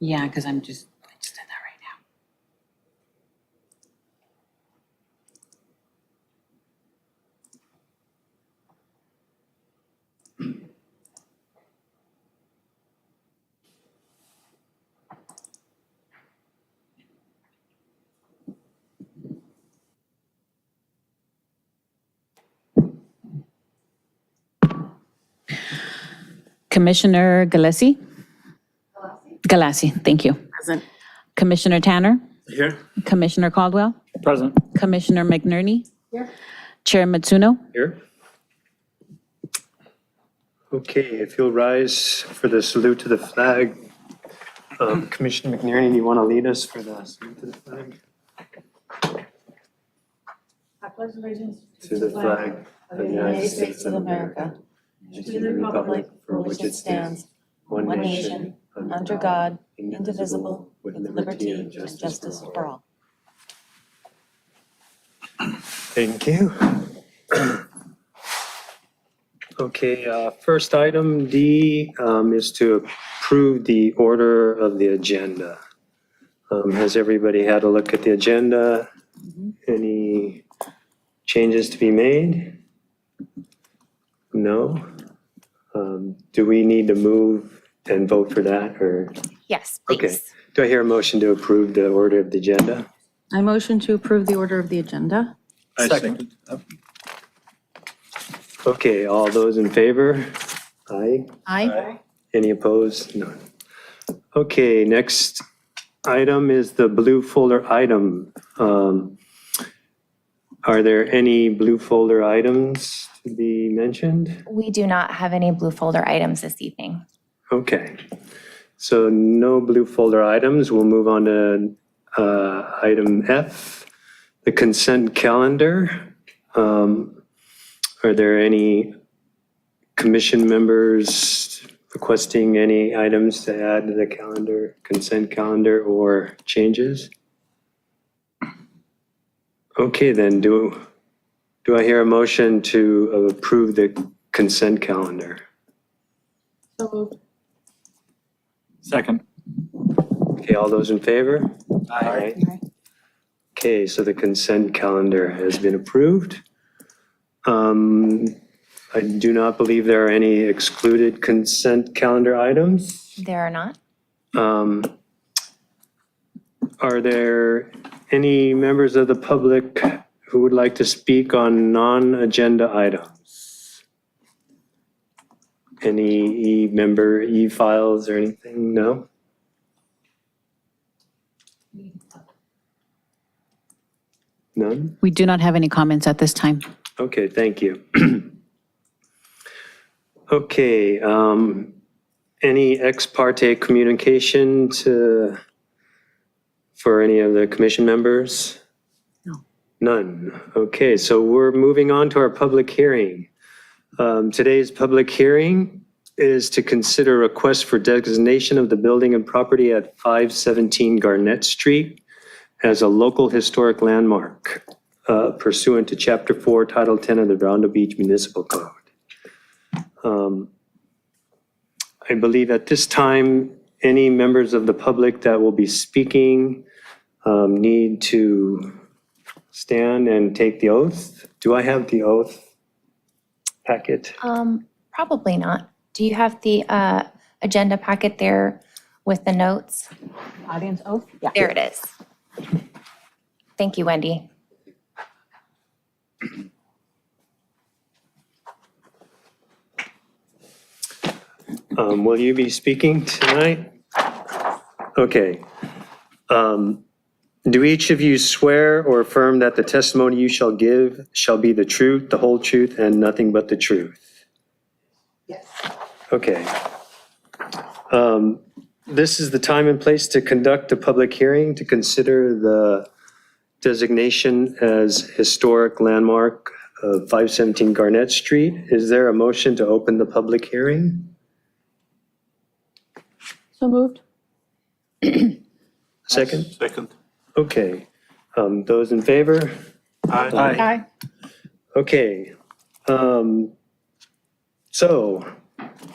Yeah, because I just did that right now. Commissioner Galassi? Galassi, thank you. Present. Commissioner Tanner? Here. Commissioner Caldwell? Present. Commissioner McNerney? Here. Chair Matsuno? Here. Okay, if you'll rise for the salute to the flag. Commissioner McNerney, do you want to lead us for the salute to the flag? I pledge allegiance To the flag of the United States of America, and to the republic for which it stands, one nation, under God, indivisible, with liberty and justice for all. Thank you. Okay, first item D is to approve the order of the agenda. Has everybody had a look at the agenda? Any changes to be made? No? Do we need to move and vote for that, or? Yes, Okay. please. Do I hear a motion to approve the order of the agenda? I motion to approve the order of the agenda. Second. Okay, all those in favor? Aye. Aye. Any opposed? None. Okay, next item is the blue folder item. Are there any blue folder items to be mentioned? We do not have any blue folder items this evening. Okay, so no blue folder items. We'll move on to item F, the consent calendar. Are there any commission members requesting any items to add to the calendar, consent calendar, or changes? Okay, then do I hear a motion to approve the consent calendar? So moved. Second. Okay, all those in favor? Aye. Okay, so the consent calendar has been approved. I do not believe there are any excluded consent calendar items. There are not. Are there any members of the public who would like to speak on non-agenda items? Any e-member e-files or anything? No? None? We do not have any comments at this time. Okay, thank you. Okay, any ex parte communication for any of the commission members? No. None. Okay, so we're moving on to our public hearing. Today's public hearing is to consider a request for designation of the building and property at 517 Garnett Street as a local historic landmark pursuant to Chapter 4, Title 10 of the Redondo Beach Municipal Code. I believe at this time, any members of the public that will be speaking need to stand and take the oath. Do I have the oath packet? Probably not. Do you have the agenda packet there with the notes? Audience oath? Yeah. There it is. Thank you, Wendy. Will you be speaking tonight? Okay. Do each of you swear or affirm that the testimony you shall give shall be the truth, the whole truth, and nothing but the truth? Yes. Okay. This is the time and place to conduct a public hearing to consider the designation as historic landmark of 517 Garnett Street. Is there a motion to open the public hearing? So moved. Second? Second. Okay. Those in favor? Aye. Okay. So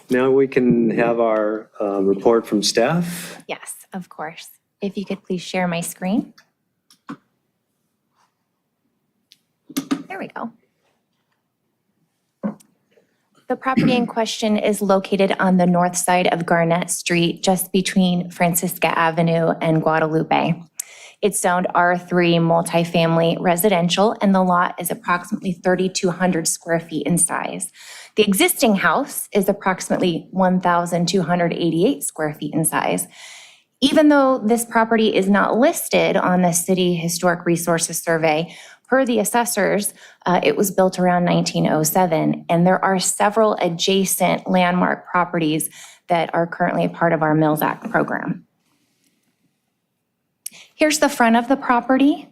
Now we can have our report from staff. Yes, of course. If you could please share my screen. There we go. The property in question is located on the north side of Garnett Street, just between Francisca Avenue and Guadalupe. It's zoned R3 multifamily residential, and the lot is approximately 3,200 square feet in size. The existing house is approximately 1,288 square feet in size. Even though this property is not listed on the City Historic Resources Survey, per the assessors, it was built around 1907, and there are several adjacent landmark properties that are currently a part of our Mills Act program. Here's the front of the property.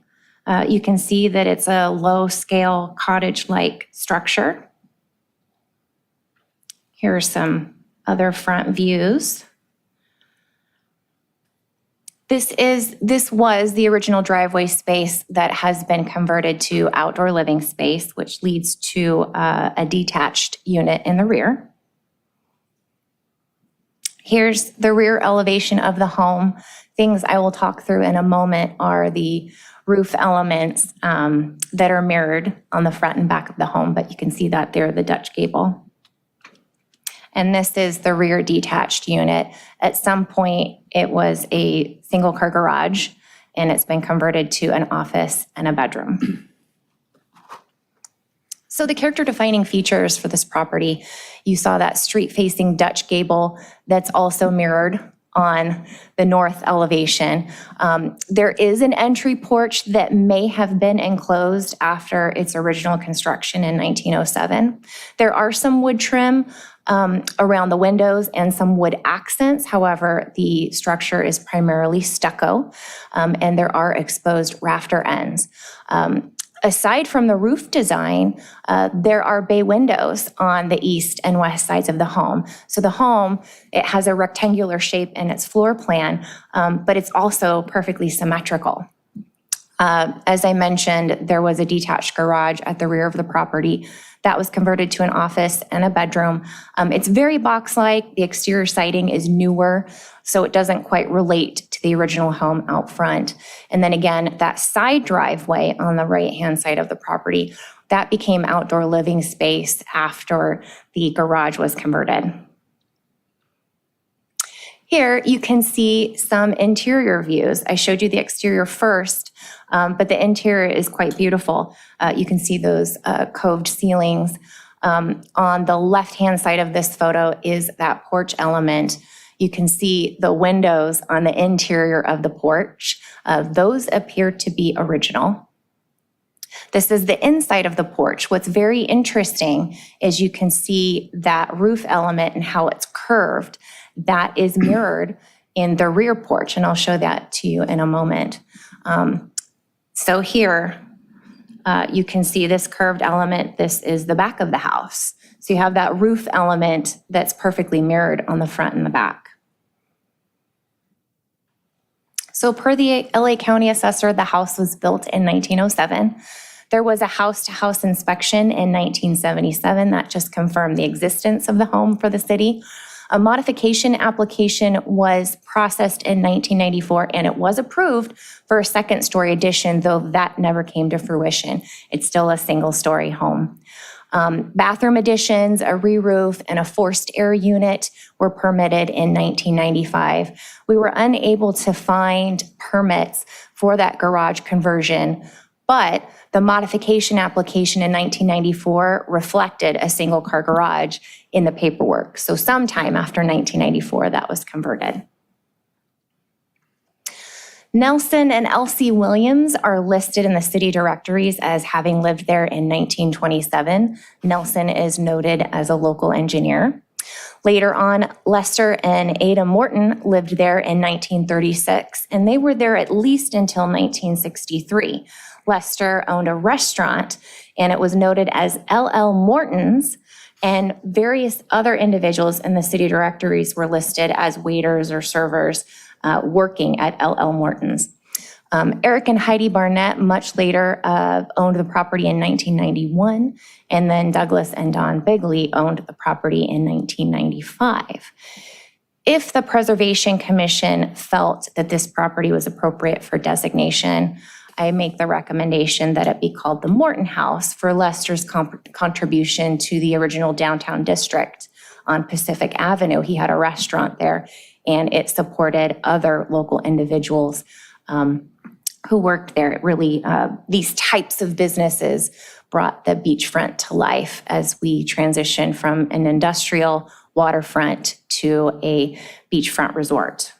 You can see that it's a low-scale cottage-like structure. Here are some other front views. This was the original driveway space that has been converted to outdoor living space, which leads to a detached unit in the rear. Here's the rear elevation of the home. Things I will talk through in a moment are the roof elements that are mirrored on the front and back of the home, but you can see that there, the Dutch gable. And this is the rear detached unit. At some point, it was a single-car garage, and it's been converted to an office and a bedroom. So the character-defining features for this property, you saw that street-facing Dutch gable that's also mirrored on the north elevation. There is an entry porch that may have been enclosed after its original construction in 1907. There are some wood trim around the windows and some wood accents. However, the structure is primarily stucco, and there are exposed rafter ends. Aside from the roof design, there are bay windows on the east and west sides of the home. So the home, it has a rectangular shape in its floor plan, but it's also perfectly symmetrical. As I mentioned, there was a detached garage at the rear of the property that was converted to an office and a bedroom. It's very box-like. The exterior siding is newer, so it doesn't quite relate to the original home out front. And then again, that side driveway on the right-hand side of the property, that became outdoor living space after the garage was converted. Here you can see some interior views. I showed you the exterior first, but the interior is quite beautiful. You can see those coved ceilings. On the left-hand side of this photo is that porch element. You can see the windows on the interior of the porch. Those appear to be original. This is the inside of the porch. What's very interesting is you can see that roof element and how it's curved. That is mirrored in the rear porch, and I'll show that to you in a moment. So here, you can see this curved element. This is the back of the house. So you have that roof element that's perfectly mirrored on the front and the back. So per the LA County Assessor, the house was built in 1907. There was a house-to-house inspection in 1977 that just confirmed the existence of the home for the city. A modification application was processed in 1994, and it was approved for a second-story addition, though that never came to fruition. It's still a single-story home. Bathroom additions, a re-roof, and a forced air unit were permitted in 1995. We were unable to find permits for that garage conversion, but the modification application in 1994 reflected a single-car garage in the paperwork. So sometime after 1994, that was converted. Nelson and Elsie Williams are listed in the city directories as having lived there in 1927. Nelson is noted as a local engineer. Later on, Lester and Ada Morton lived there in 1936, and they were there at least until 1963. Lester owned a restaurant, and it was noted as LL Morton's, and various other individuals in the city directories were listed as waiters or servers working at LL Morton's. Eric and Heidi Barnett much later owned the property in 1991, and then Douglas and Don Bigley owned the property in 1995. If the Preservation Commission felt that this property was appropriate for designation, I make the recommendation that it be called the Morton House for Lester's contribution to the original downtown district on Pacific Avenue. He had a restaurant there, and it supported other local individuals who worked there. It really, these types of businesses brought the beachfront to life as we transitioned from an industrial waterfront to a beachfront resort.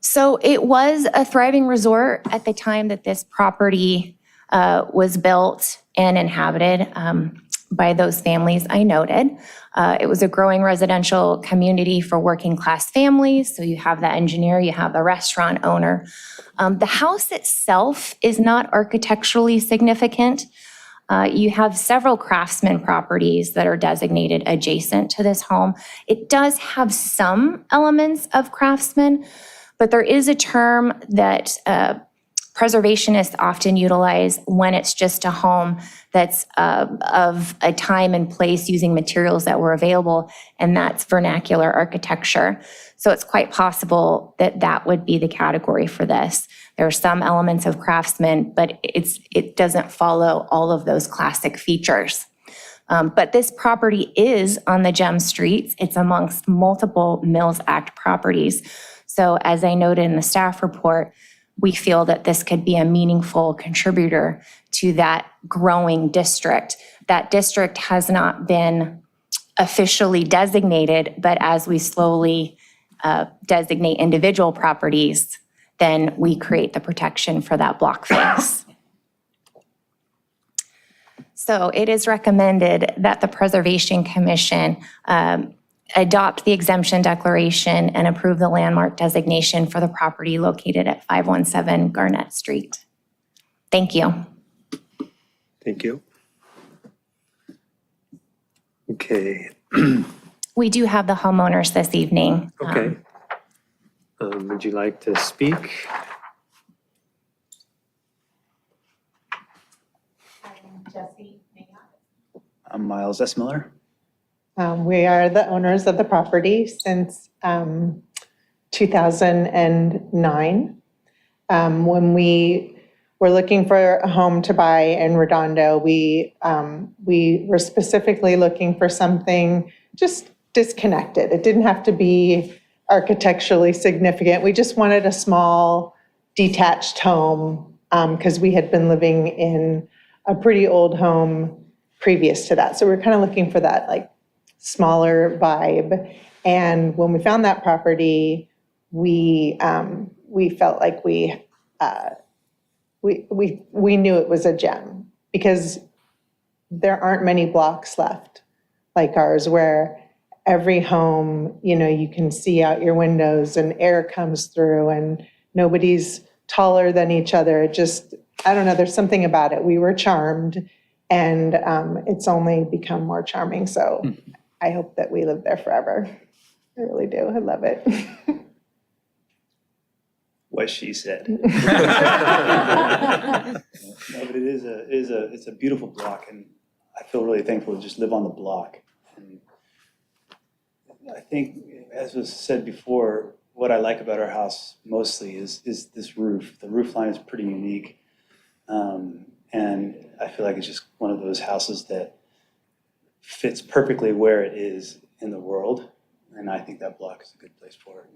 So it was a thriving resort at the time that this property was built and inhabited by those families I noted. It was a growing residential community for working class families. So you have the engineer, you have the restaurant owner. The house itself is not architecturally significant. You have several craftsman properties that are designated adjacent to this home. It does have some elements of craftsman, but there is a term that preservationists often utilize when it's just a home that's of a time and place using materials that were available, and that's vernacular architecture. So it's quite possible that that would be the category for this. There are some elements of craftsman, but it doesn't follow all of those classic features. But this property is on the Gem Streets. It's amongst multiple Mills Act properties. So as I noted in the staff report, we feel that this could be a meaningful contributor to that growing district. That district has not been officially designated, but as we slowly designate individual properties, then we create the protection for that block face. So it is recommended that the Preservation Commission adopt the exemption declaration and approve the landmark designation for the property located at 517 Garnett Street. Thank you. Thank you. Okay. We do have the homeowners this evening. Okay. Would you like to speak? I'm Miles S. Miller. We are the owners of the property since 2009. When we were looking for a home to buy in Redondo, we were specifically looking for something just disconnected. It didn't have to be architecturally significant. We just wanted a small detached home because we had been living in a pretty old home previous to that. So we're kind of looking for that like smaller vibe. And when we found that property, we felt like we knew it was a gem because there aren't many blocks left like ours where every home, you know, you can see out your windows and air comes through and nobody's taller than each other. It just, I don't know, there's something about it. We were charmed and it's only become more charming. So I hope that we live there forever. I really do. I love it. What she said. No, but it's a beautiful block, and I feel really thankful to just live on the block. And I think, as was said before, what I like about our house mostly is this roof. The roof line is pretty unique, and I feel like it's just one of those houses that fits perfectly where it is in the world, and I think that block is a good place for it.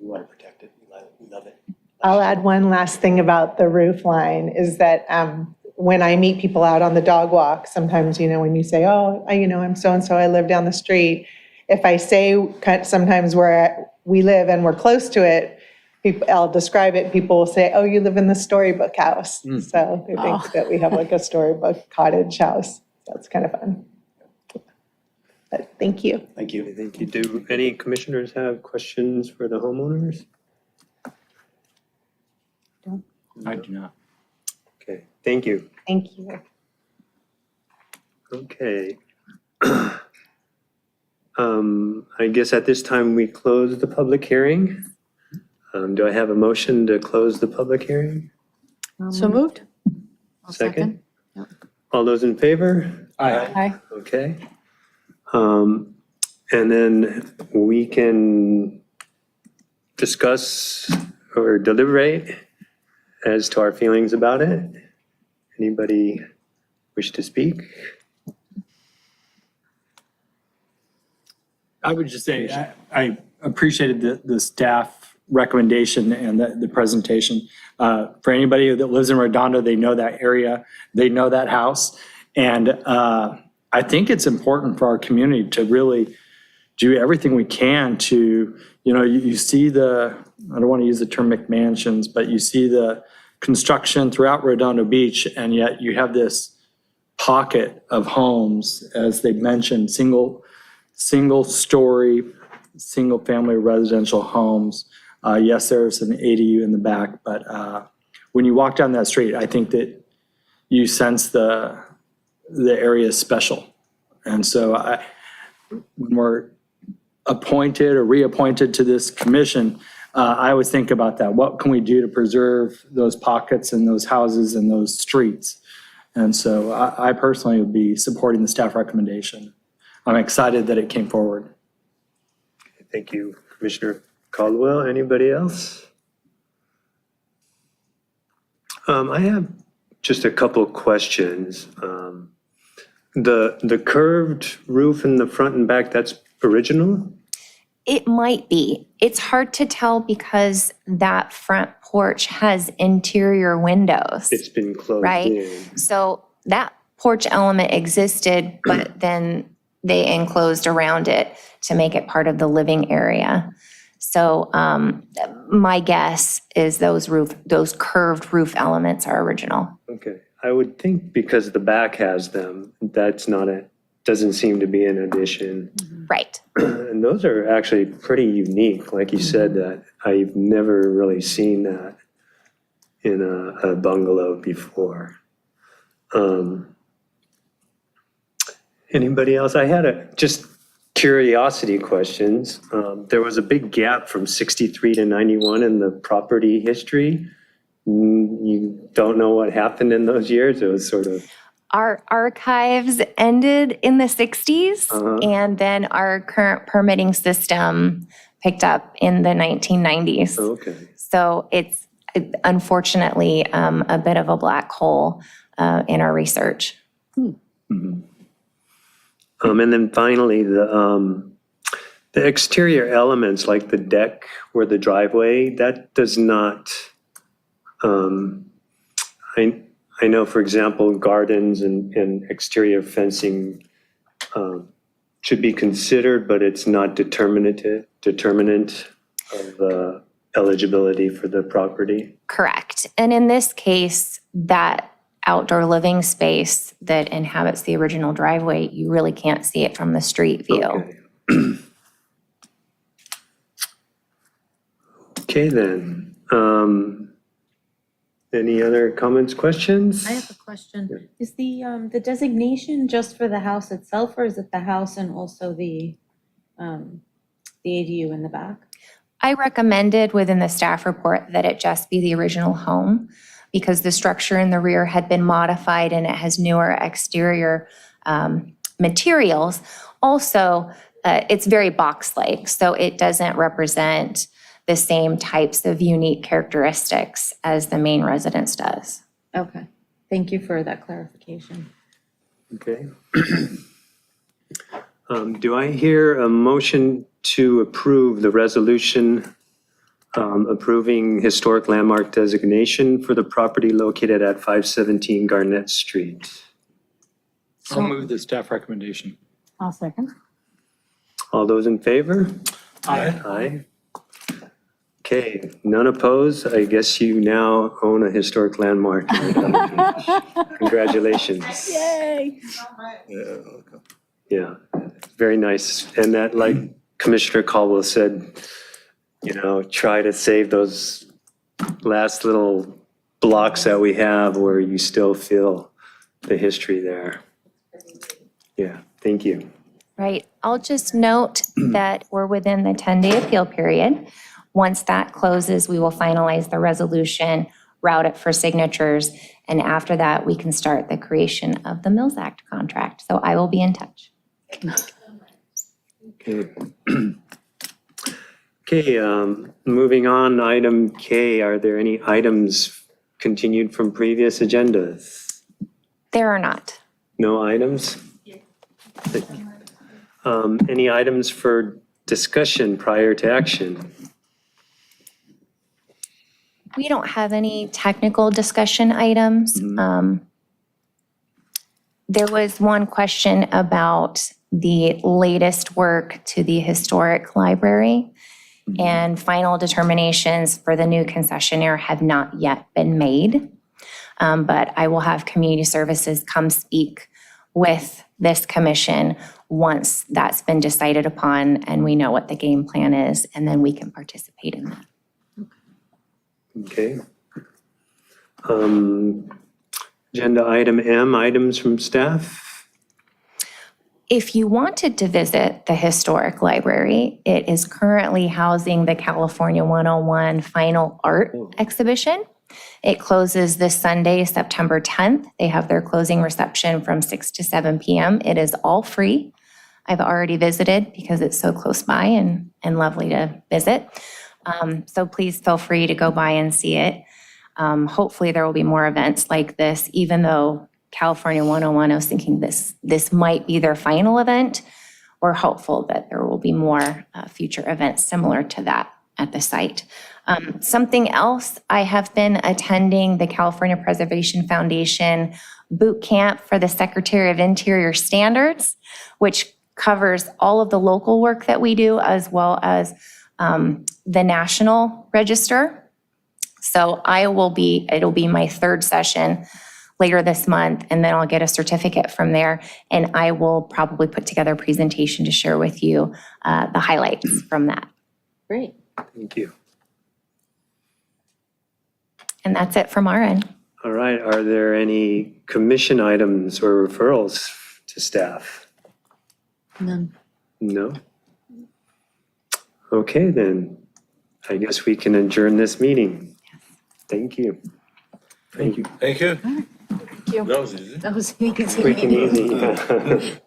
We want to protect it. We love it. I'll add one last thing about the roof line is that when I meet people out on the dog walk, sometimes, you know, when you say, oh, I'm so-and-so, I live down the street. If I say sometimes where we live and we're close to it, I'll describe it. People will say, oh, you live in the storybook house. So they think that we have like a storybook cottage house. That's kind of fun. But thank you. Thank you. Thank you. Do any commissioners have questions for the homeowners? I do not. Okay, thank you. Thank you. Okay. I guess at this time we close the public hearing. Do I have a motion to close the public hearing? So moved? Second? All those in favor? Aye. Okay. And then we can discuss or deliberate as to our feelings about it. Anybody wish to speak? I would just say, I appreciated the staff recommendation and the presentation. For anybody that lives in Redondo, they know that area, they know that house. And I think it's important for our community to really do everything we can to, you see I don't want to use the term McMansions, but you see the construction throughout Redondo Beach, and yet you have this pocket of homes, as they mentioned, single-story, single-family residential homes. Yes, there's an ADU in the back, but when you walk down that street, I think that you sense the area is special. And so when we're appointed or reappointed to this commission, I always think about that. What can we do to preserve those pockets and those houses and those streets? And so I personally would be supporting the staff recommendation. I'm excited that it came forward. Thank you, Commissioner Caldwell. Anybody else? I have just a couple of questions. The curved roof in the front and back, that's original? It might be. It's hard to tell because that front porch has interior windows, It's been closed right? in. So that porch element existed, but then they enclosed around it to make it part of the living area. So my guess is those curved roof elements are original. Okay, I would think because the back has them, doesn't seem to be an addition. Right. And those are actually pretty unique. Like you said, that I've never really seen that in a bungalow before. Anybody else? I had just curiosity questions. There was a big gap from 63 to 91 in the property history. You don't know what happened in those years? It was sort of... Our archives ended in the 60s, and then our current permitting system picked up in the 1990s. Okay. So it's unfortunately a bit of a black hole in our research. And then finally, the exterior elements like the deck or the driveway, that does not, I know, for example, gardens and exterior fencing should be considered, but it's not determinant of eligibility for the property. Correct. And in this case, that outdoor living space that inhabits the original driveway, you really can't see it from the street view. Okay. Okay, then. Any other comments, questions? I have a question. Is the designation just for the house itself, or is it the house and also the ADU in the back? I recommended within the staff report that it just be the original home because the structure in the rear had been modified and it has newer exterior materials. Also, it's very box-like, so it doesn't represent the same types of unique characteristics as the main residence does. Okay, thank you for that clarification. Okay. Do I hear a motion to approve the resolution approving historic landmark designation for the property located at 517 Garnett Street? I'll move the staff recommendation. I'll second. All those in favor? Aye. Aye. Okay, none opposed. I guess you now own a historic landmark. Congratulations. Yay. Yeah, very nice. And that, like Commissioner Caldwell said, try to save those last little blocks that we have where you still feel the history there. Yeah, thank you. Right. I'll just note that we're within the 10-day appeal period. Once that closes, we will finalize the resolution, route it for signatures, and after that, we can start the creation of the Mills Act contract. So I will be in touch. Okay. Okay, moving on, item K, are there any items continued from previous agendas? There are not. No items? Any items for discussion prior to action? We don't have any technical discussion items. There was one question about the latest work to the historic library, and final determinations for the new concessionaire have not yet been made. But I will have community services come speak with this commission once that's been decided upon and we know what the game plan is, and then we can participate in that. Okay. Agenda item M, items from staff? If you wanted to visit the historic library, it is currently housing the California 101 Final Art Exhibition. It closes this Sunday, September 10th. They have their closing reception from 6 to 7 p.m. It is all free. I've already visited because it's so close by and lovely to visit. So please feel free to go by and see it. Hopefully there will be more events like this, even though California 101, I was thinking this might be their final event. We're hopeful that there will be more future events similar to that at the site. Something else, I have been attending the California Preservation Foundation boot camp for the Secretary of Interior Standards, which covers all of the local work that we do as well as the National Register. So it'll be my third session later this month, and then I'll get a certificate from there, and I will probably put together a presentation to share with you the highlights from that. Great. Thank you. And that's it from our end. All right, are there any commission items or referrals to staff? None. No? Okay, then, I guess we can adjourn this meeting. Thank you. Thank you. Thank you. Thank you. That was easy. That was easy. Quick and easy.